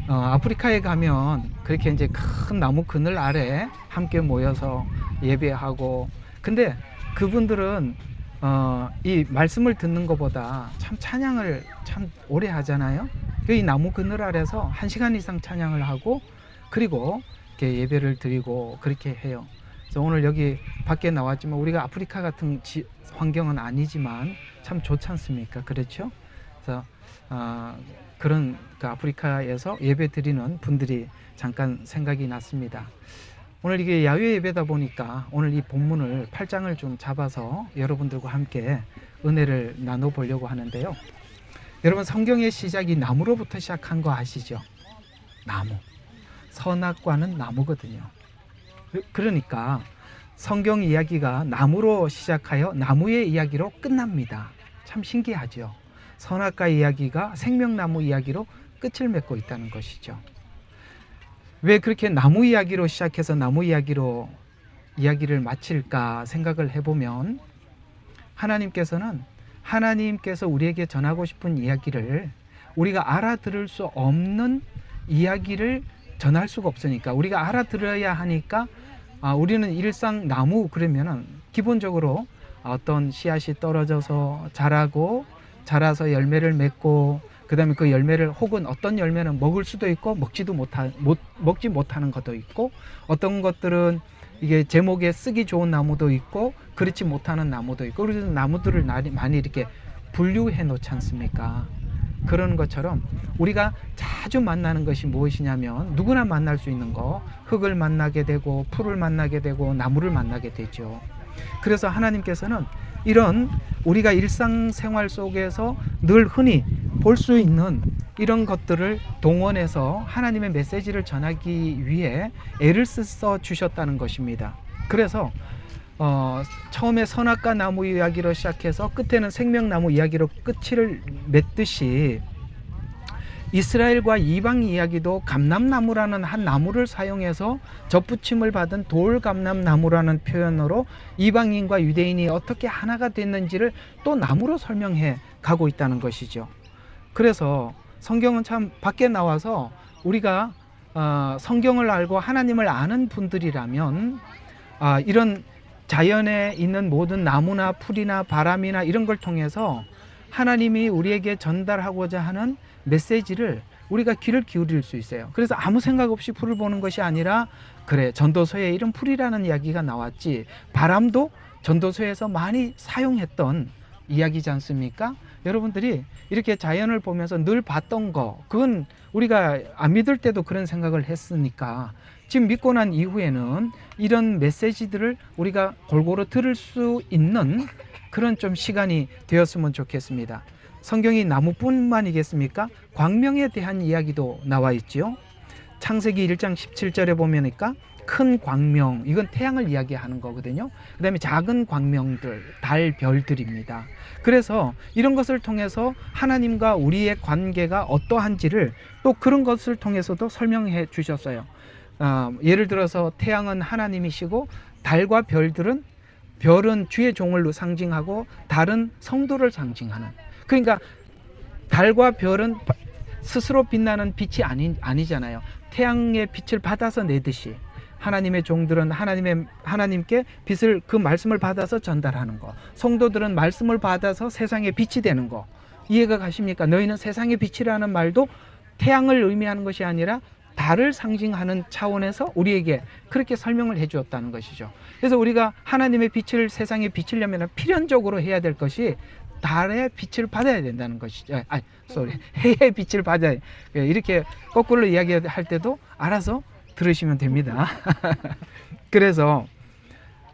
아프리카에 가면 그렇게 이제 큰 나무 그늘 아래 함께 모여서 예배하고, 근데 그분들은 이 말씀을 듣는 것보다 참 찬양을 참 오래 하잖아요. 이 나무 그늘 아래서 1시간 이상 찬양을 하고, 그리고 이렇게 예배를 드리고 그렇게 해요. 그래서 오늘 여기 밖에 나왔지만 우리가 아프리카 같은 환경은 아니지만 참 좋지 않습니까? 그렇죠? 그래서 그런 그 아프리카에서 예배 드리는 분들이 잠깐 생각이 났습니다. 오늘 이게 야외 예배다 보니까 오늘 이 본문을 8장을 좀 잡아서 여러분들과 함께 은혜를 나눠 보려고 하는데요. 여러분, 성경의 시작이 나무로부터 시작한 거 아시죠? 나무. 선악과는 나무거든요. 그러니까 성경 이야기가 나무로 시작하여 나무의 이야기로 끝납니다. 참 신기하죠. 선악과 이야기가 생명나무 이야기로 끝을 맺고 있다는 것이죠. 왜 그렇게 나무 이야기로 시작해서 나무 이야기로 이야기를 마칠까 생각을 해보면, 하나님께서 우리에게 전하고 싶은 이야기를 우리가 알아들을 수 없는 이야기를 전할 수가 없으니까, 우리가 알아들어야 하니까 우리는 일상 나무 그러면은 기본적으로 어떤 씨앗이 떨어져서 자라서 열매를 맺고, 그 다음에 그 열매를, 혹은 어떤 열매는 먹을 수도 있고 먹지 못하는 것도 있고, 어떤 것들은 이게 제목에 쓰기 좋은 나무도 있고 그렇지 못하는 나무도 있고, 그래서 나무들을 많이 이렇게 분류해 놓지 않습니까? 그런 것처럼 우리가 자주 만나는 것이 무엇이냐면, 누구나 만날 수 있는 거, 흙을 만나게 되고 풀을 만나게 되고 나무를 만나게 되죠. 그래서 하나님께서는 이런 우리가 일상생활 속에서 늘 흔히 볼 수 있는 이런 것들을 동원해서 하나님의 메시지를 전하기 위해 애를 써 주셨다는 것입니다. 그래서 처음에 선악과 나무 이야기로 시작해서 끝에는 생명나무 이야기로 끝을 맺듯이, 이스라엘과 이방 이야기도 감람나무라는 한 나무를 사용해서 접붙임을 받은 돌감람나무라는 표현으로 이방인과 유대인이 어떻게 하나가 됐는지를 또 나무로 설명해 가고 있다는 것이죠. 그래서 성경은 참 밖에 나와서 우리가 성경을 알고 하나님을 아는 분들이라면, 이런 자연에 있는 모든 나무나 풀이나 바람이나 이런 걸 통해서 하나님이 우리에게 전달하고자 하는 메시지를 우리가 귀를 기울일 수 있어요. 그래서 아무 생각 없이 풀을 보는 것이 아니라, 그래, 전도서에 이런 풀이라는 이야기가 나왔지, 바람도 전도서에서 많이 사용했던 이야기지 않습니까? 여러분들이 이렇게 자연을 보면서 늘 봤던 거, 그건 우리가 안 믿을 때도 그런 생각을 했으니까, 지금 믿고 난 이후에는 이런 메시지들을 우리가 골고루 들을 수 있는 그런 좀 시간이 되었으면 좋겠습니다. 성경이 나무뿐만이겠습니까? 광명에 대한 이야기도 나와 있지요. 창세기 1장 17절에 보면니까 큰 광명, 이건 태양을 이야기하는 거거든요. 그 다음에 작은 광명들, 달, 별들입니다. 그래서 이런 것을 통해서 하나님과 우리의 관계가 어떠한지를 또 그런 것을 통해서도 설명해 주셨어요. 예를 들어서 태양은 하나님이시고, 달과 별은 주의 종을 상징하고, 달은 성도를 상징하는. 그러니까 달과 별은 스스로 빛나는 빛이 아니잖아요. 태양의 빛을 받아서 내듯이 하나님의 종들은 하나님께 빛을, 그 말씀을 받아서 전달하는 거, 성도들은 말씀을 받아서 세상의 빛이 되는 거, 이해가 가십니까? 너희는 세상의 빛이라는 말도 태양을 의미하는 것이 아니라 달을 상징하는 차원에서 우리에게 그렇게 설명을 해 주었다는 것이죠. 그래서 우리가 하나님의 빛을 세상에 비치려면 필연적으로 해야 될 것이 달의 빛을 받아야 된다는 것이죠. 해의 빛을 받아야, 이렇게 거꾸로 이야기할 때도 알아서 들으시면 됩니다. 그래서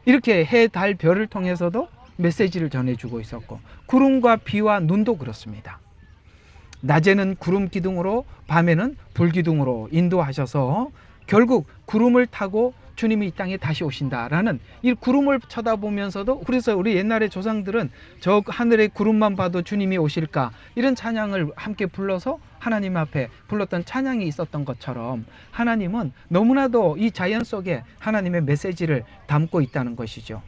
이렇게 해, 달, 별을 통해서도 메시지를 전해주고 있었고, 구름과 비와 눈도 그렇습니다. 낮에는 구름 기둥으로, 밤에는 불 기둥으로 인도하셔서 결국 구름을 타고 주님이 이 땅에 다시 오신다라는, 이 구름을 쳐다보면서도, 그래서 우리 옛날에 조상들은 저 하늘의 구름만 봐도 주님이 오실까, 이런 찬양을 함께 불러서 하나님 앞에 불렀던 찬양이 있었던 것처럼, 하나님은 너무나도 이 자연 속에 하나님의 메시지를 담고 있다는 것이죠.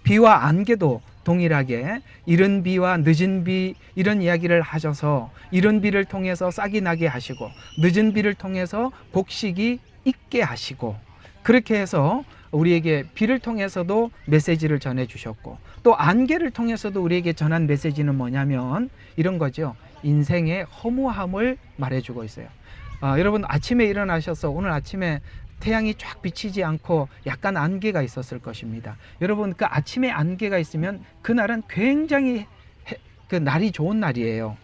비와 안개도 동일하게 이른 비와 늦은 비 이런 이야기를 하셔서 이른 비를 통해서 싹이 나게 하시고 늦은 비를 통해서 곡식이 있게 하시고 그렇게 해서 우리에게 비를 통해서도 메시지를 전해 주셨고 또 안개를 통해서도 우리에게 전한 메시지는 뭐냐면 이런 거죠. 인생의 허무함을 말해주고 있어요. 여러분 아침에 일어나셔서 오늘 아침에 태양이 쫙 비치지 않고 약간 안개가 있었을 것입니다. 여러분 그 아침에 안개가 있으면 그날은 굉장히 그 날이 좋은 날이에요.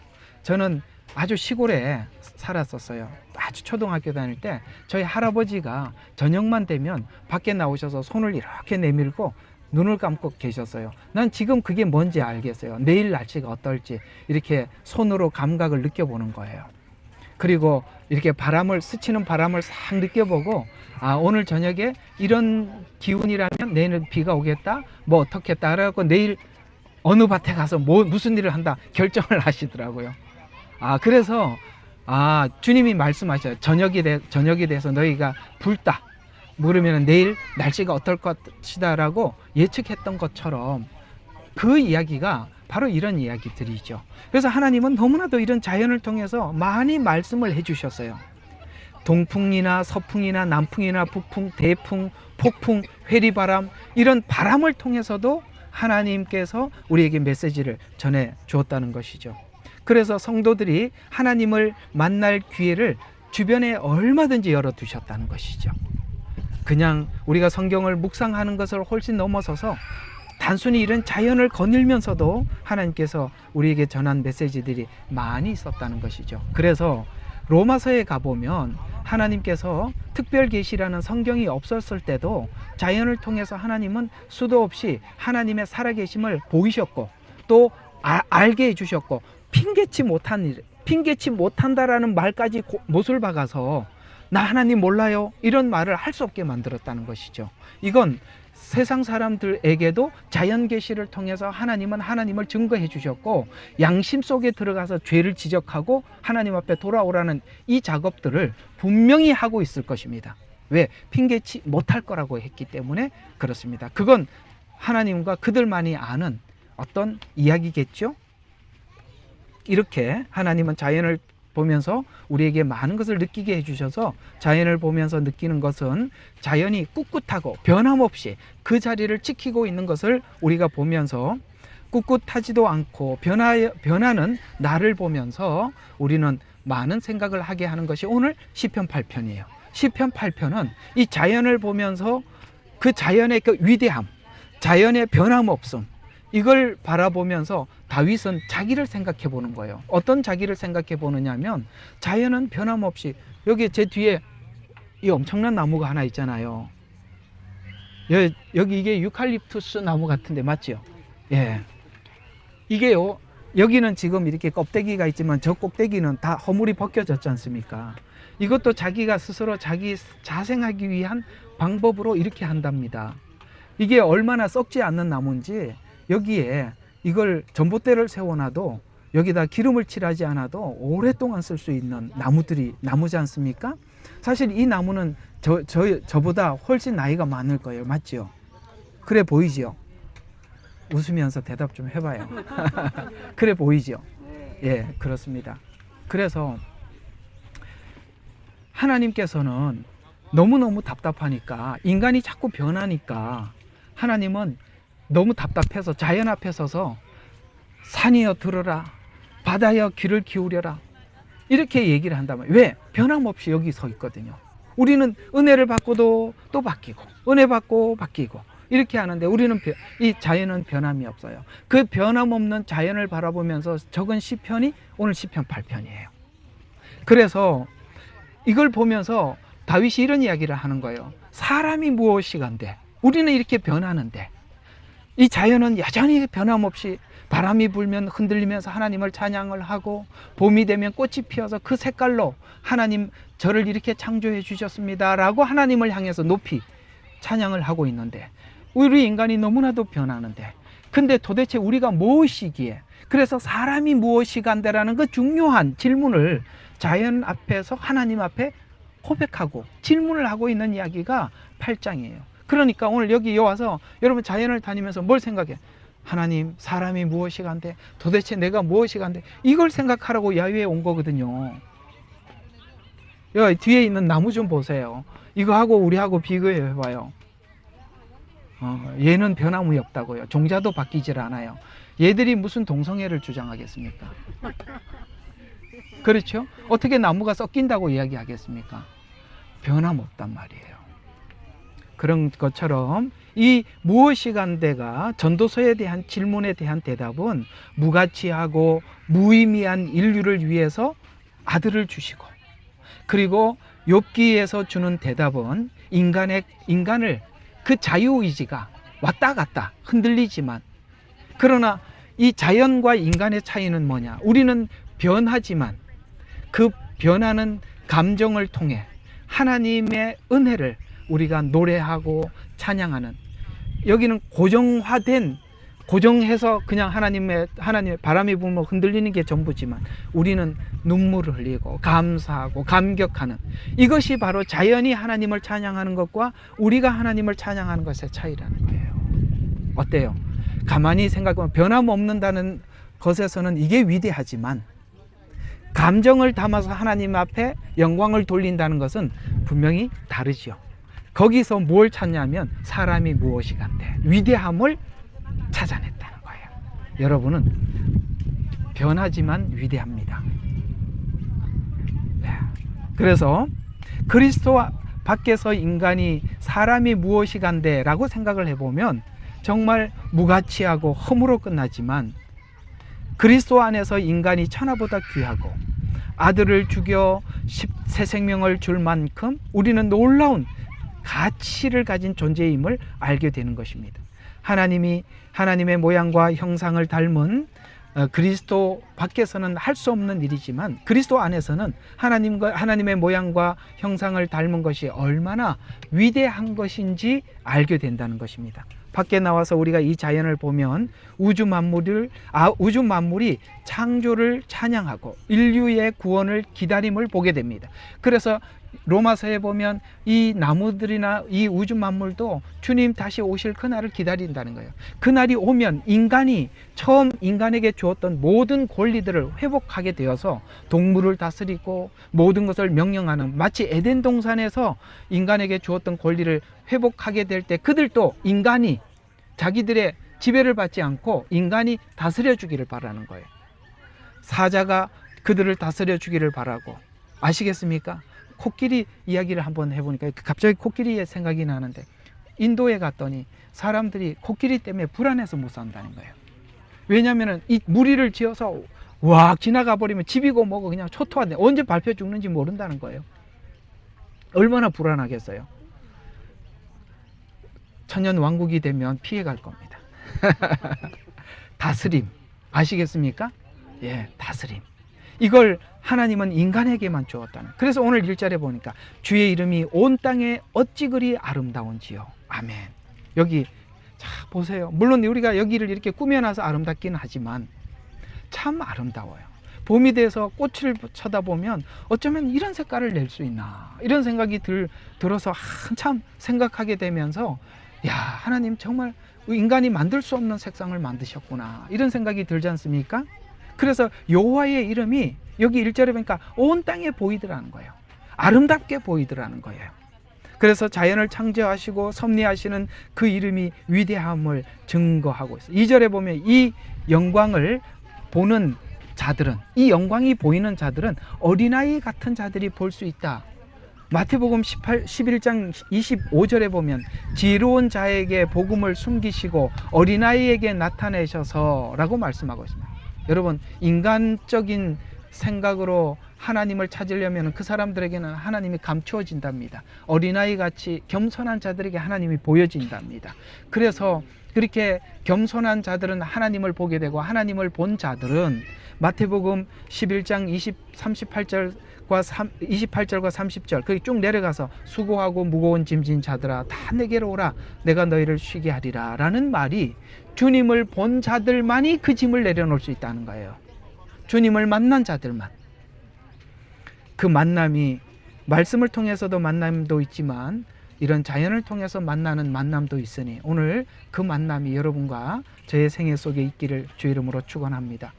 저는 아주 시골에 살았었어요. 아주 초등학교 다닐 때 저희 할아버지가 저녁만 되면 밖에 나오셔서 손을 이렇게 내밀고 눈을 감고 계셨어요. 난 지금 그게 뭔지 알겠어요. 내일 날씨가 어떨지 이렇게 손으로 감각을 느껴보는 거예요. 그리고 이렇게 바람을 스치는 바람을 싹 느껴보고 오늘 저녁에 이런 기운이라면 내일은 비가 오겠다 뭐 어떻겠다 그래갖고 내일 어느 밭에 가서 무슨 일을 한다 결정을 하시더라고요. 그래서 주님이 말씀하셔요. 저녁이 돼서 너희가 붉다 물으면 내일 날씨가 어떨 것이다 라고 예측했던 것처럼 그 이야기가 바로 이런 이야기들이죠. 그래서 하나님은 너무나도 이런 자연을 통해서 많이 말씀을 해주셨어요. 동풍이나 서풍이나 남풍이나 북풍, 대풍, 폭풍, 회리바람 이런 바람을 통해서도 하나님께서 우리에게 메시지를 전해 주었다는 것이죠. 그래서 성도들이 하나님을 만날 기회를 주변에 얼마든지 열어두셨다는 것이죠. 그냥 우리가 성경을 묵상하는 것을 훨씬 넘어서서 단순히 이런 자연을 거닐면서도 하나님께서 우리에게 전한 메시지들이 많이 있었다는 것이죠. 그래서 로마서에 가보면 하나님께서 특별 계시라는 성경이 없었을 때도 자연을 통해서 하나님은 수도 없이 하나님의 살아계심을 보이셨고 또 알게 해주셨고 핑계치 못한다라는 말까지 못을 박아서 나 하나님 몰라요 이런 말을 할 수 없게 만들었다는 것이죠. 이건 세상 사람들에게도 자연 계시를 통해서 하나님은 하나님을 증거해 주셨고 양심 속에 들어가서 죄를 지적하고 하나님 앞에 돌아오라는 이 작업들을 분명히 하고 있을 것입니다. 왜? 핑계치 못할 거라고 했기 때문에 그렇습니다. 그건 하나님과 그들만이 아는 어떤 이야기겠죠. 이렇게 하나님은 자연을 보면서 우리에게 많은 것을 느끼게 해주셔서 자연을 보면서 느끼는 것은 자연이 꿋꿋하고 변함없이 그 자리를 지키고 있는 것을 우리가 보면서 꿋꿋하지도 않고 변하는 나를 보면서 우리는 많은 생각을 하게 하는 것이 오늘 시편 8편이에요. 시편 8편은 이 자연을 보면서 그 자연의 그 위대함, 자연의 변함없음 이걸 바라보면서 다윗은 자기를 생각해 보는 거예요. 어떤 자기를 생각해 보느냐 하면 자연은 변함없이 여기 제 뒤에 이 엄청난 나무가 하나 있잖아요. 여기 이게 유칼립투스 나무 같은데 맞죠? 예. 이게요. 여기는 지금 이렇게 껍데기가 있지만 저 꼭대기는 다 허물이 벗겨졌지 않습니까? 이것도 자기가 스스로 자기 자생하기 위한 방법으로 이렇게 한답니다. 이게 얼마나 썩지 않는 나무인지 여기에 이걸 전봇대를 세워놔도 여기다 기름을 칠하지 않아도 오랫동안 쓸 수 있는 나무지 않습니까? 사실 이 나무는 저보다 훨씬 나이가 많을 거예요. 맞죠? 그래 보이지요? 웃으면서 대답 좀 해봐요. 그래 보이죠? 예, 그렇습니다. 그래서 하나님께서는 너무너무 답답하니까 인간이 자꾸 변하니까 하나님은 너무 답답해서 자연 앞에 서서 산이여 들어라 바다여 귀를 기울여라 이렇게 얘기를 한다면 왜? 변함없이 여기 서 있거든요. 우리는 은혜를 받고도 또 바뀌고 은혜 받고 바뀌고 이렇게 하는데 우리는 이 자연은 변함이 없어요. 그 변함없는 자연을 바라보면서 적은 시편이 오늘 시편 8편이에요. 그래서 이걸 보면서 다윗이 이런 이야기를 하는 거예요. 사람이 무엇이간데 우리는 이렇게 변하는데 이 자연은 여전히 변함없이 바람이 불면 흔들리면서 하나님을 찬양을 하고 봄이 되면 꽃이 피어서 그 색깔로 하나님 저를 이렇게 창조해 주셨습니다 라고 하나님을 향해서 높이 찬양을 하고 있는데 우리 인간이 너무나도 변하는데 근데 도대체 우리가 무엇이기에 그래서 사람이 무엇이간데라는 그 중요한 질문을 자연 앞에서 하나님 앞에 고백하고 질문을 하고 있는 이야기가 8장이에요. 그러니까 오늘 여기 와서 여러분 자연을 다니면서 뭘 생각해? 하나님, 사람이 무엇이 간데, 도대체 내가 무엇이 간데, 이걸 생각하라고 야외에 온 거거든요. 여기 뒤에 있는 나무 좀 보세요. 이거하고 우리하고 비교해 봐요. 얘는 변함이 없다고요. 종자도 바뀌질 않아요. 얘들이 무슨 동성애를 주장하겠습니까? 그렇죠? 어떻게 나무가 썩긴다고 이야기하겠습니까? 변함없단 말이에요. 그런 것처럼 이 무엇이 간대가 전도서에 대한 질문에 대한 대답은 무가치하고 무의미한 인류를 위해서 아들을 주시고, 그리고 욥기에서 주는 대답은 인간을 그 자유의지가 왔다 갔다 흔들리지만, 그러나 이 자연과 인간의 차이는 뭐냐? 우리는 변하지만 그 변하는 감정을 통해 하나님의 은혜를 우리가 노래하고 찬양하는, 여기는 고정해서 그냥 하나님의 바람이 불면 흔들리는 게 전부지만, 우리는 눈물을 흘리고 감사하고 감격하는, 이것이 바로 자연이 하나님을 찬양하는 것과 우리가 하나님을 찬양하는 것의 차이라는 거예요. 어때요? 가만히 생각하면 변함없는다는 것에서는 이게 위대하지만, 감정을 담아서 하나님 앞에 영광을 돌린다는 것은 분명히 다르죠. 거기서 뭘 찾냐면 사람이 무엇이 간대, 위대함을 찾아냈다는 거예요. 여러분은 변하지만 위대합니다. 그래서 그리스도 밖에서 인간이, 사람이 무엇이 간대 라고 생각을 해보면 정말 무가치하고 허무로 끝나지만, 그리스도 안에서 인간이 천하보다 귀하고 아들을 죽여 새 생명을 줄 만큼 우리는 놀라운 가치를 가진 존재임을 알게 되는 것입니다. 하나님의 모양과 형상을 닮은 그리스도 밖에서는 할 수 없는 일이지만, 그리스도 안에서는 하나님의 모양과 형상을 닮은 것이 얼마나 위대한 것인지 알게 된다는 것입니다. 밖에 나와서 우리가 이 자연을 보면 우주 만물이 창조를 찬양하고 인류의 구원을 기다림을 보게 됩니다. 그래서 로마서에 보면 이 나무들이나 이 우주 만물도 주님 다시 오실 그날을 기다린다는 거예요. 그날이 오면 인간이 처음 인간에게 주었던 모든 권리들을 회복하게 되어서 동물을 다스리고 모든 것을 명령하는, 마치 에덴 동산에서 인간에게 주었던 권리를 회복하게 될 때 그들도 인간이 자기들의 지배를 받지 않고 인간이 다스려 주기를 바라는 거예요. 사자가 그들을 다스려 주기를 바라고. 아시겠습니까? 코끼리 이야기를 한번 해보니까 갑자기 코끼리의 생각이 나는데, 인도에 갔더니 사람들이 코끼리 때문에 불안해서 못 산다는 거예요. 왜냐하면 이 무리를 지어서 왁 지나가 버리면 집이고 뭐고 그냥 초토화돼, 언제 밟혀 죽는지 모른다는 거예요. 얼마나 불안하겠어요. 천년 왕국이 되면 피해갈 겁니다. 다스림 아시겠습니까? 예, 다스림. 이걸 하나님은 인간에게만 주었다는. 그래서 오늘 1절에 보니까 주의 이름이 온 땅에 어찌 그리 아름다운지요. 아멘. 여기 자 보세요. 물론 우리가 여기를 이렇게 꾸며놔서 아름답기는 하지만 참 아름다워요. 봄이 돼서 꽃을 쳐다보면 어쩌면 이런 색깔을 낼 수 있나, 이런 생각이 들어서 한참 생각하게 되면서, 야, 하나님 정말 인간이 만들 수 없는 색상을 만드셨구나, 이런 생각이 들지 않습니까? 그래서 여호와의 이름이 여기 1절에 보니까 온 땅에 보이더라는 거예요. 아름답게 보이더라는 거예요. 그래서 자연을 창조하시고 섭리하시는 그 이름이 위대함을 증거하고 있어요. 2절에 보면 이 영광을 보는 자들은, 이 영광이 보이는 자들은 어린아이 같은 자들이 볼 수 있다. 마태복음 11장 25절에 보면 지혜로운 자에게 복음을 숨기시고 어린아이에게 나타내셔서 라고 말씀하고 있습니다. 여러분, 인간적인 생각으로 하나님을 찾으려면 그 사람들에게는 하나님이 감추어진답니다. 어린아이 같이 겸손한 자들에게 하나님이 보여진답니다. 그래서 그렇게 겸손한 자들은 하나님을 보게 되고, 하나님을 본 자들은 마태복음 11장 28절과 30절 거기 쭉 내려가서 수고하고 무거운 짐진 자들아 다 내게로 오라 내가 너희를 쉬게 하리라 라는 말이, 주님을 본 자들만이 그 짐을 내려놓을 수 있다는 거예요. 주님을 만난 자들만. 그 만남이 말씀을 통해서도 만남도 있지만 이런 자연을 통해서 만나는 만남도 있으니 오늘 그 만남이 여러분과 저의 생애 속에 있기를 주 이름으로 축원합니다.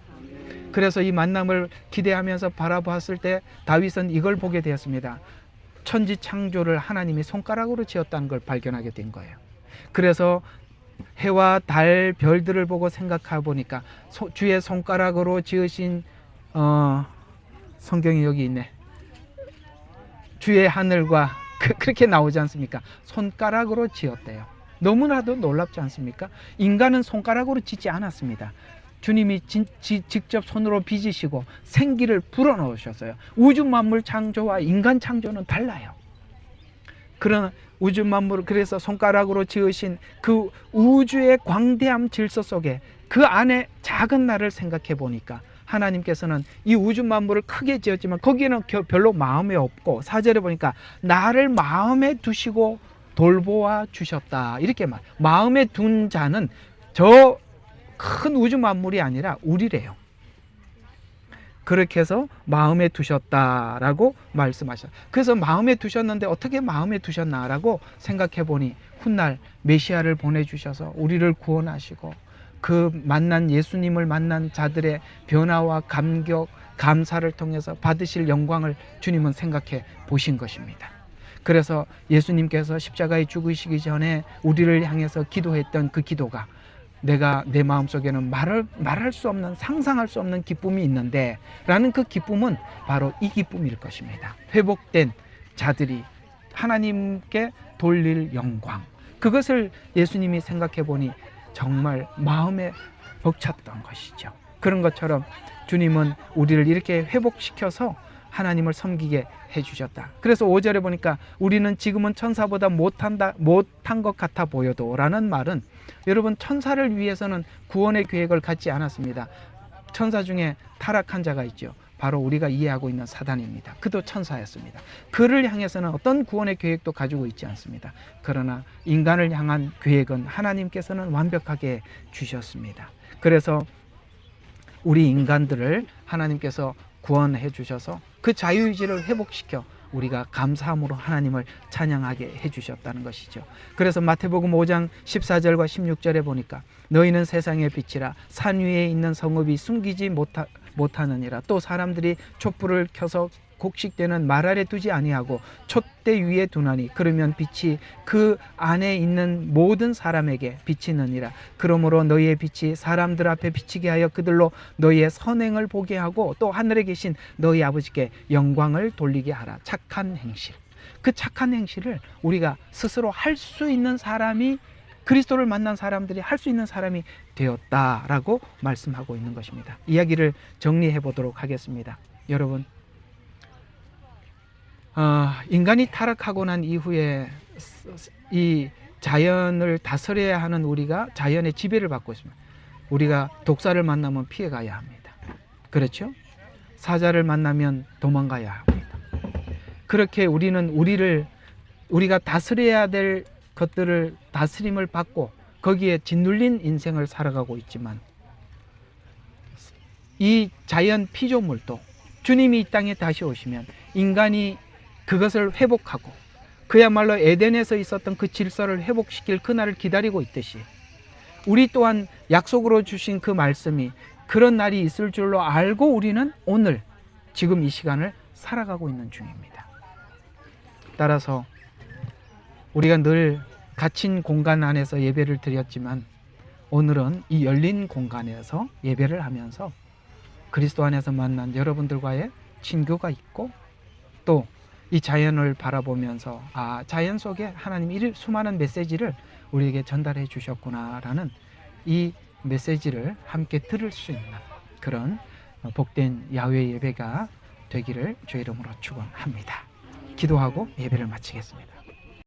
그래서 이 만남을 기대하면서 바라보았을 때 다윗은 이걸 보게 되었습니다. 천지 창조를 하나님이 손가락으로 지었다는 걸 발견하게 된 거예요. 그래서 해와 달, 별들을 보고 생각해 보니까 주의 손가락으로 지으신 성경이 여기 있네. 주의 하늘과 그렇게 나오지 않습니까? 손가락으로 지었대요. 너무나도 놀랍지 않습니까? 인간은 손가락으로 짓지 않았습니다. 주님이 직접 손으로 빚으시고 생기를 불어넣으셨어요. 우주 만물 창조와 인간 창조는 달라요. 그런 우주 만물을 그래서 손가락으로 지으신 그 우주의 광대함 질서 속에 그 안에 작은 나를 생각해 보니까 하나님께서는 이 우주 만물을 크게 지었지만 거기에는 별로 마음에 없고 4절에 보니까 나를 마음에 두시고 돌보아 주셨다. 이렇게 마음에 둔 자는 저 큰 우주 만물이 아니라 우리래요. 그렇게 해서 마음에 두셨다라고 말씀하셨어요. 그래서 마음에 두셨는데 어떻게 마음에 두셨나라고 생각해 보니 훗날 메시아를 보내주셔서 우리를 구원하시고 그 만난 예수님을 만난 자들의 변화와 감격, 감사를 통해서 받으실 영광을 주님은 생각해 보신 것입니다. 그래서 예수님께서 십자가에 죽으시기 전에 우리를 향해서 기도했던 그 기도가 내가 내 마음속에는 말할 수 없는 상상할 수 없는 기쁨이 있는데 라는 그 기쁨은 바로 이 기쁨일 것입니다. 회복된 자들이 하나님께 돌릴 영광, 그것을 예수님이 생각해 보니 정말 마음에 벅찼던 것이죠. 그런 것처럼 주님은 우리를 이렇게 회복시켜서 하나님을 섬기게 해주셨다. 그래서 5절에 보니까 우리는 지금은 천사보다 못한 것 같아 보여도 라는 말은 여러분 천사를 위해서는 구원의 계획을 갖지 않았습니다. 천사 중에 타락한 자가 있죠. 바로 우리가 이해하고 있는 사단입니다. 그도 천사였습니다. 그를 향해서는 어떤 구원의 계획도 가지고 있지 않습니다. 그러나 인간을 향한 계획은 하나님께서는 완벽하게 주셨습니다. 그래서 우리 인간들을 하나님께서 구원해 주셔서 그 자유의지를 회복시켜 우리가 감사함으로 하나님을 찬양하게 해주셨다는 것이죠. 그래서 마태복음 5장 14절과 16절에 보니까 너희는 세상의 빛이라 산 위에 있는 성읍이 숨기지 못하느니라. 또 사람들이 촛불을 켜서 곡식되는 말 아래 두지 아니하고 촛대 위에 두나니 그러면 빛이 그 안에 있는 모든 사람에게 비치느니라. 그러므로 너희의 빛이 사람들 앞에 비치게 하여 그들로 너희의 선행을 보게 하고 또 하늘에 계신 너희 아버지께 영광을 돌리게 하라. 착한 행실, 그 착한 행실을 우리가 스스로 할 수 있는 사람이, 그리스도를 만난 사람들이 할 수 있는 사람이 되었다라고 말씀하고 있는 것입니다. 이야기를 정리해 보도록 하겠습니다. 여러분, 인간이 타락하고 난 이후에 이 자연을 다스려야 하는 우리가 자연의 지배를 받고 있습니다. 우리가 독사를 만나면 피해가야 합니다. 그렇죠? 사자를 만나면 도망가야 합니다. 그렇게 우리는 우리가 다스려야 될 것들을 다스림을 받고 거기에 짓눌린 인생을 살아가고 있지만 이 자연 피조물도 주님이 이 땅에 다시 오시면 인간이 그것을 회복하고 그야말로 에덴에서 있었던 그 질서를 회복시킬 그날을 기다리고 있듯이 우리 또한 약속으로 주신 그 말씀이 그런 날이 있을 줄로 알고 우리는 오늘 지금 이 시간을 살아가고 있는 중입니다. 따라서 우리가 늘 갇힌 공간 안에서 예배를 드렸지만 오늘은 이 열린 공간에서 예배를 하면서 그리스도 안에서 만난 여러분들과의 친교가 있고 또 이 자연을 바라보면서 자연 속에 하나님이 수많은 메시지를 우리에게 전달해 주셨구나라는 이 메시지를 함께 들을 수 있는 그런 복된 야외 예배가 되기를 주의 이름으로 축원합니다. 기도하고 예배를 마치겠습니다.